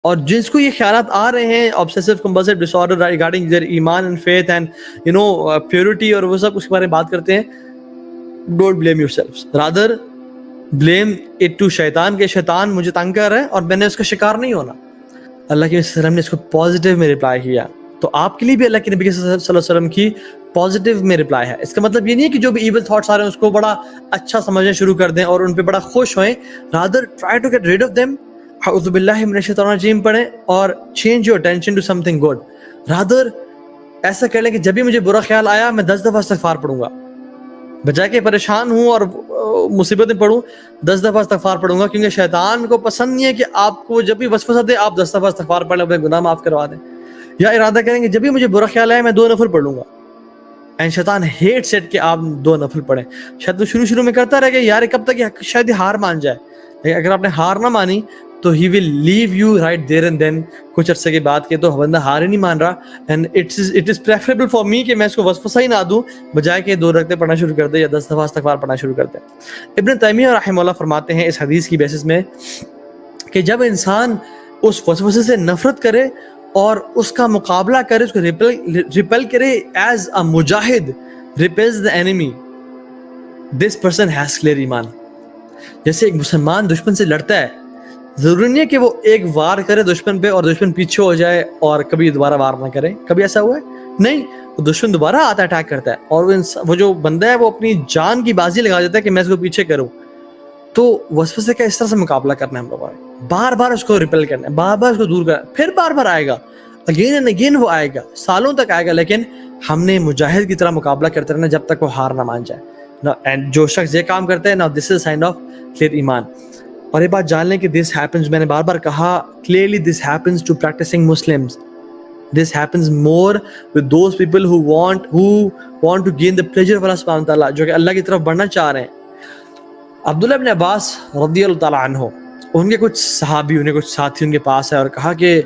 اور جس کو یہ خیالات آ رہے ہیں obsessive compulsive disorder regarding their ایمان and faith and purity اور وہ سب اس کے بارے میں بات کرتے ہیں, don't blame yourselves, rather blame it to شیطان, کہ شیطان مجھے تنگ کر رہا ہے اور میں نے اس کا شکار نہیں ہونا. اللہ کے نبی صلی اللہ علیہ وسلم نے اس کو پازیٹیو میں رپلائی کیا, تو آپ کے لیے بھی اللہ کے نبی صلی اللہ علیہ وسلم کی پازیٹیو میں رپلائی ہے. اس کا مطلب یہ نہیں ہے کہ جو بھی ایول تھاٹس آ رہے ہیں اس کو بڑا اچھا سمجھنا شروع کر دیں اور ان پہ بڑا خوش ہوئیں. rather try to get rid of them, اعوذ باللہ من الشیطان الرجیم پڑھیں اور change your attention to something good. rather ایسا کر لیں کہ جب بھی مجھے برا خیال آیا میں 10 دفعہ استغفار پڑھوں گا, بجائے کہ پریشان ہوں اور مصیبت میں پڑھوں 10 دفعہ استغفار پڑھوں گا, کیونکہ شیطان کو پسند نہیں ہے کہ آپ کو جب بھی وسوسہ دے آپ 10 دفعہ استغفار پڑھ لیں, اپنے گناہ معاف کروا دیں. یا ارادہ کریں کہ جب بھی مجھے برا خیال آئے میں 2 نفل پڑھ لوں گا, اینڈ شیطان ہیٹ سیٹ کہ آپ 2 نفل پڑھیں. شاید تو شروع میں کرتا رہے گا یار کب تک شاید یہ ہار مان جائے, لیکن اگر آپ نے ہار نہ مانی تو ہی will leave you right there and then. کچھ عرصے کے بعد کے تو بندہ ہار ہی نہیں مان رہا, and it is preferable for me کہ میں اس کو وسوسہ ہی نہ دوں, بجائے کہ 2 رکعتیں پڑھنا شروع کر دے یا 10 دفعہ استغفار پڑھنا شروع کر دے. ابن تیمیہ رحمہ اللہ فرماتے ہیں اس حدیث کی بیسس میں کہ جب انسان اس وسوسے سے نفرت کرے اور اس کا مقابلہ کرے, اس کو ریپل کرے, ایز اے مجاہد repels the enemy, this person has clear ایمان. جیسے ایک مسلمان دشمن سے لڑتا ہے, ضروری نہیں ہے کہ وہ ایک وار کرے دشمن پہ اور دشمن پیچھے ہو جائے اور کبھی دوبارہ وار نہ کرے. کبھی ایسا ہوا ہے؟ نہیں, وہ دشمن دوبارہ آتا ہے, اٹیک کرتا ہے, اور وہ جو بندہ ہے وہ اپنی جان کی بازی لگا دیتا ہے کہ میں اس کو پیچھے کروں. تو وسوسے کا اس طرح سے مقابلہ کرنا ہے ہم لوگوں نے, بار بار اس کو ریپل کرنا ہے, بار بار اس کو دور کرنا, پھر بار بار آئے گا, اگین اینڈ اگین وہ آئے گا, سالوں تک آئے گا, لیکن ہم نے مجاہد کی طرح مقابلہ کرتے رہنا جب تک وہ ہار نہ مان جائے. اینڈ جو شخص یہ کام کرتا ہے نا, دس از سائن آف کلیئر ایمان. اور یہ بات جان لیں کہ دس ہیپنز, میں نے بار بار کہا clearly, this happens to practicing Muslims. This happens more with those people who want to gain the pleasure of Allah subhanahu wa ta'ala, جو کہ اللہ کی طرف بڑھنا چاہ رہے ہیں. عبداللہ ابن عباس رضی اللہ تعالیٰ عنہ, ان کے کچھ صحابی, ان کے کچھ ساتھی ان کے پاس ہے اور کہا کہ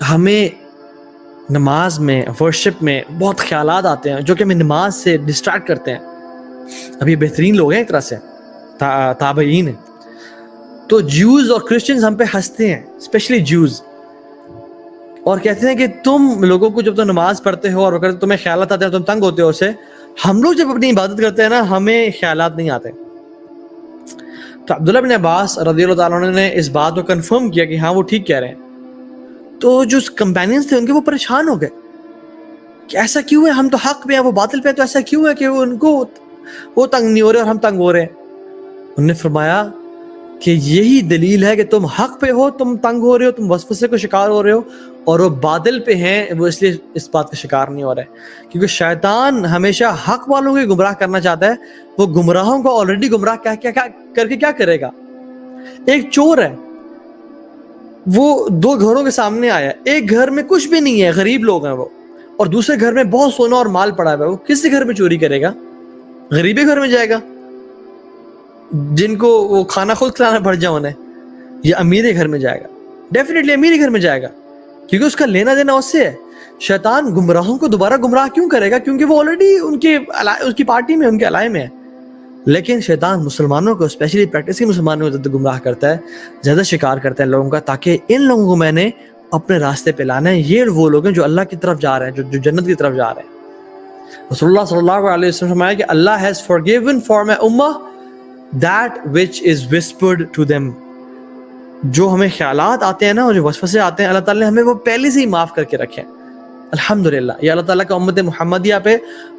ہمیں نماز میں, ورشپ میں بہت خیالات آتے ہیں جو کہ ہمیں نماز سے ڈسٹریکٹ کرتے ہیں. اب یہ بہترین لوگ ہیں ایک طرح سے, تابعین ہیں. تو جیوز اور کرسچنز ہم پہ ہنستے ہیں, اسپیشلی جیوز, اور کہتے ہیں کہ تم لوگوں کو جب تم نماز پڑھتے ہو اور تمہیں خیالات آتے ہیں تم تنگ ہوتے ہو اس سے, ہم لوگ جب اپنی عبادت کرتے ہیں نا ہمیں خیالات نہیں آتے. تو عبداللہ بن عباس رضی اللہ تعالیٰ عنہ نے اس بات کو کنفرم کیا کہ ہاں وہ ٹھیک کہہ رہے ہیں. تو جو کمپینینز تھے ان کے وہ پریشان ہو گئے کہ ایسا کیوں ہے, ہم تو حق پہ ہیں وہ باطل پہ ہیں, تو ایسا کیوں ہے کہ ان کو وہ تنگ نہیں ہو رہے اور ہم تنگ ہو رہے ہیں. انہوں نے فرمایا کہ یہی دلیل ہے کہ تم حق پہ ہو, تم تنگ ہو رہے ہو, تم وسوسے کو شکار ہو رہے ہو, اور وہ باطل پہ ہیں وہ اس لیے اس بات کا شکار نہیں ہو رہے. کیونکہ شیطان ہمیشہ حق والوں کو گمراہ کرنا چاہتا ہے. وہ گمراہوں کو آلریڈی گمراہ کر کے کیا کرے گا. ایک چور ہے, وہ 2 گھروں کے سامنے آیا, ایک گھر میں کچھ بھی نہیں ہے, غریب لوگ ہیں وہ, اور دوسرے گھر میں بہت سونا اور مال پڑا ہے. وہ کس گھر میں چوری کرے گا؟ غریبی گھر میں جائے گا جن کو وہ کھانا خود کھلانا پڑ جائے انہیں, یا امیر گھر میں جائے گا؟ ڈیفینیٹلی امیر گھر میں جائے گا, کیونکہ اس کا لینا دینا اس سے ہے. شیطان گمراہوں کو دوبارہ گمراہ کیوں کرے گا؟ کیونکہ وہ آلریڈی ان کی پارٹی میں, ان کے الائے میں ہے. لیکن شیطان مسلمانوں کو, اسپیشلی پریکٹسنگ مسلمانوں کو زیادہ گمراہ کرتا ہے, زیادہ شکار کرتا ہے لوگوں کا, تاکہ ان لوگوں کو میں نے اپنے راستے پہ لانا ہے. یہ وہ لوگ ہیں جو اللہ کی طرف جا رہے ہیں, جو جنت کی طرف جا رہے ہیں. رسول اللہ صلی اللہ علیہ وسلم فرمایا کہ اللہ has forgiven for my ummah that which is whispered to them. جو ہمیں خیالات آتے ہیں نا, اور جو وسوسے آتے ہیں, اللہ تعالیٰ نے ہمیں وہ پہلے سے ہی معاف کر کے رکھے ہیں. الحمدللہ, یہ اللہ تعالیٰ کا امت محمدیہ پہ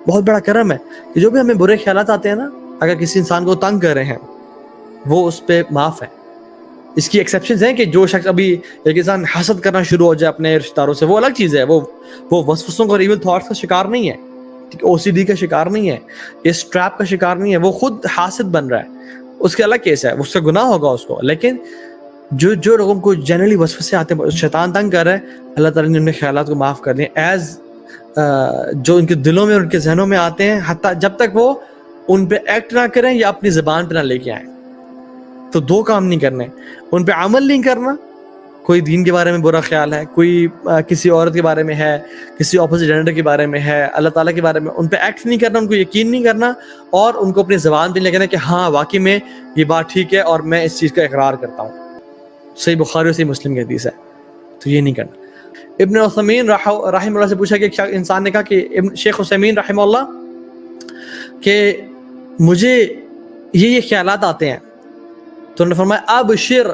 بہت بڑا کرم ہے کہ جو بھی ہمیں برے خیالات آتے ہیں نا, اگر کسی انسان کو تنگ کر رہے ہیں وہ اس پہ معاف ہے. اس کی ایکسیپشنز ہیں کہ جو شخص ابھی ایک انسان حسد کرنا شروع ہو جائے اپنے رشتہ داروں سے, وہ الگ چیز ہے. وہ وسوسوں اور ایول تھاٹس کا شکار نہیں ہے, او سی ڈی کا شکار نہیں ہے, اس ٹریپ کا شکار نہیں ہے, وہ خود حاسد بن رہا ہے, اس کا الگ کیس ہے, اس کا گناہ ہوگا اس کو. لیکن جو لوگوں کو جنرلی وسوسے آتے ہیں, شیطان تنگ کر رہا ہے, اللہ تعالیٰ نے ان کے خیالات کو معاف کر دیا ایز جو ان کے دلوں میں اور ان کے ذہنوں میں آتے ہیں, حتیٰ جب تک وہ ان پہ ایکٹ نہ کریں یا اپنی زبان پہ نہ لے کے آئیں. تو 2 کام نہیں کرنے, ان پہ عمل نہیں کرنا. کوئی دین کے بارے میں برا خیال ہے, کوئی کسی عورت کے بارے میں ہے, کسی اپوزٹ جینڈر کے بارے میں ہے, اللہ تعالیٰ کے بارے میں, ان پہ ایکٹ نہیں کرنا, ان کو یقین نہیں کرنا, اور ان کو اپنی زبان پہ لے کہنا کہ ہاں واقعی میں یہ بات ٹھیک ہے اور میں اس چیز کا اقرار کرتا ہوں. صحیح بخاری اور صحیح مسلم کی حدیث ہے. تو یہ نہیں کرنا. ابن عثیمین رحمہ اللہ سے پوچھا کہ ایک انسان نے کہا کہ شیخ عثیمین رحمہ اللہ کہ مجھے یہ خیالات آتے ہیں. تو انہوں نے فرمایا ابشر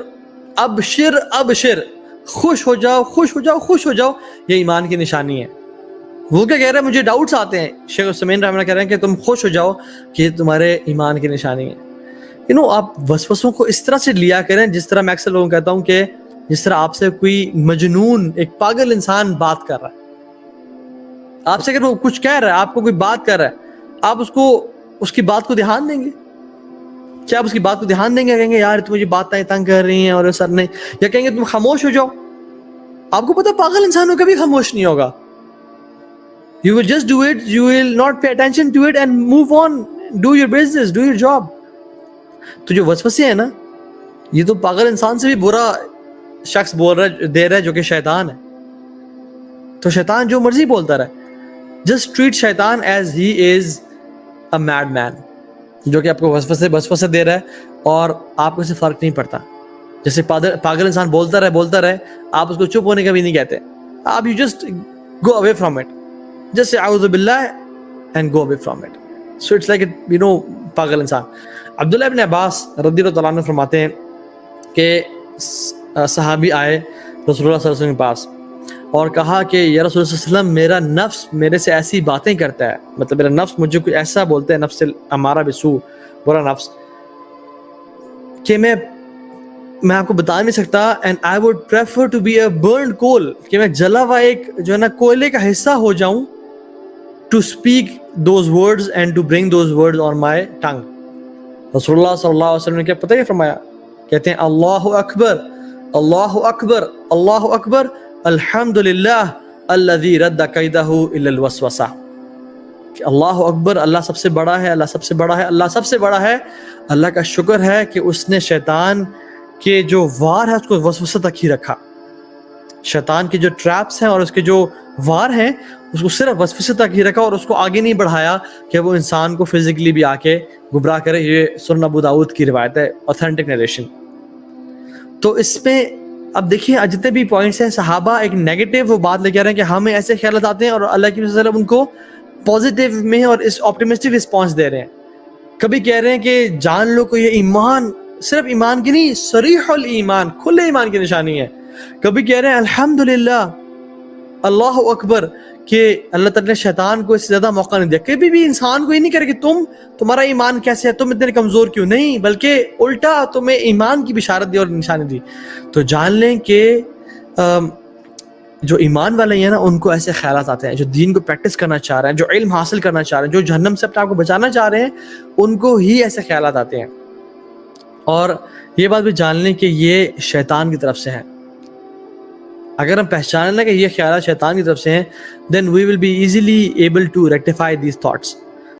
ابشر ابشر، خوش ہو جاؤ خوش ہو جاؤ خوش ہو جاؤ، یہ ایمان کی نشانی ہے. وہ کیا کہہ رہے ہیں؟ مجھے ڈاؤٹس آتے ہیں. شیخ عثیمین رحمہ اللہ کہہ رہے ہیں کہ تم خوش ہو جاؤ کہ یہ تمہارے ایمان کی نشانی ہے. آپ وسوسوں کو اس طرح سے لیا کریں جس طرح میں اکثر لوگوں کو کہتا ہوں کہ جس طرح آپ سے کوئی مجنون ایک پاگل انسان بات کر رہا ہے. آپ سے اگر وہ کچھ کہہ رہا ہے، آپ کو کوئی بات کر رہا ہے، آپ اس کی بات کو دھیان دیں گے؟ کیا آپ اس کی بات کو دھیان دیں گے؟ کہیں گے یار تمہیں باتیں تنگ کر رہی ہیں اور سر نہیں، یا کہیں گے تم خاموش ہو جاؤ؟ آپ کو پتہ پاگل انسانوں کبھی خاموش نہیں ہوگا. You will just do it, you will not pay attention to it and move on, do your business, do your job. تو جو وسوسے ہیں نا، یہ تو پاگل انسان سے بھی برا شخص دے رہا ہے جو کہ شیطان ہے. تو شیطان جو مرضی بولتا رہے. Just treat شیطان as he is a madman، جو کہ آپ کو وسوسے دے رہا ہے اور آپ کو اسے فرق نہیں پڑتا. جیسے پاگل انسان بولتا رہے، آپ اس کو چپ ہونے کا بھی نہیں کہتے. آپ you just go away from it. Just say اعوذ باللہ and go away from it. So it's like پاگل انسان. عبداللہ ابن عباس رضی اللہ تعالیٰ عنہ فرماتے ہیں کہ صحابی آئے رسول اللہ صلی اللہ علیہ وسلم کے پاس اور کہا کہ یا رسول اللہ صلی اللہ علیہ وسلم، میرا نفس میرے سے ایسی باتیں کرتا ہے، مطلب میرا نفس مجھے کوئی ایسا بولتا ہے، نفس امارہ بسو، برا نفس، کہ میں آپ کو بتا نہیں سکتا. And I would prefer to be a burned coal, کہ میں جلا ہوا ایک جو ہے نا کوئلے کا حصہ ہو جاؤں، to speak those words and to bring those words on my tongue. رسول اللہ صلی اللہ علیہ وسلم نے کیا پتہ کیا فرمایا؟ کہتے ہیں اللہ اکبر اللہ اکبر اللہ اکبر الحمدللہ الذی رد کیدہ الی الوسوسہ. کہ اللہ اکبر، اللہ سب سے بڑا ہے، اللہ سب سے بڑا ہے، اللہ سب سے بڑا ہے. اللہ کا شکر ہے کہ اس نے شیطان کے جو وار ہے اس کو وسوسہ تک ہی رکھا. شیطان کے جو ٹریپس ہیں اور اس کے جو وار ہیں اس کو صرف وسوسے تک ہی رکھا اور اس کو آگے نہیں بڑھایا کہ وہ انسان کو فزیکلی بھی آ کے گمراہ کرے. یہ سنن ابو داؤد کی روایت ہے، اوتھینٹک نیریشن. تو اس میں اب دیکھیے جتنے بھی پوائنٹس ہیں، صحابہ ایک نیگیٹو وہ بات لے کے آ رہے ہیں کہ ہمیں ایسے خیالات آتے ہیں، اور اللہ کے رسول صلی اللہ علیہ وسلم ان کو پازیٹیو میں اور اس آپٹیمسٹک رسپانس دے رہے ہیں. کبھی کہہ رہے ہیں کہ جان لو کہ یہ ایمان صرف ایمان کی نہیں، صریح الایمان، کھلے ایمان کی نشانی ہے. کبھی کہہ رہے ہیں الحمدللہ اللہ اکبر، کہ اللہ تعالیٰ نے شیطان کو اس سے زیادہ موقع نہیں دیا. کبھی بھی انسان کو یہ نہیں کہہ رہے کہ تمہارا ایمان کیسے ہے، تم اتنے کمزور کیوں، نہیں، بلکہ الٹا تمہیں ایمان کی بشارت دی اور نشانی دی. تو جان لیں کہ جو ایمان والے ہیں نا ان کو ایسے خیالات آتے ہیں، جو دین کو پریکٹس کرنا چاہ رہے ہیں، جو علم حاصل کرنا چاہ رہے ہیں، جو جہنم سے اپنے آپ کو بچانا چاہ رہے ہیں، ان کو ہی ایسے خیالات آتے ہیں. اور یہ بات بھی جان لیں کہ یہ شیطان کی طرف سے ہے. اگر ہم پہچان لیں کہ یہ خیالات شیطان کی طرف سے ہیں، then we will be easily able to rectify these thoughts.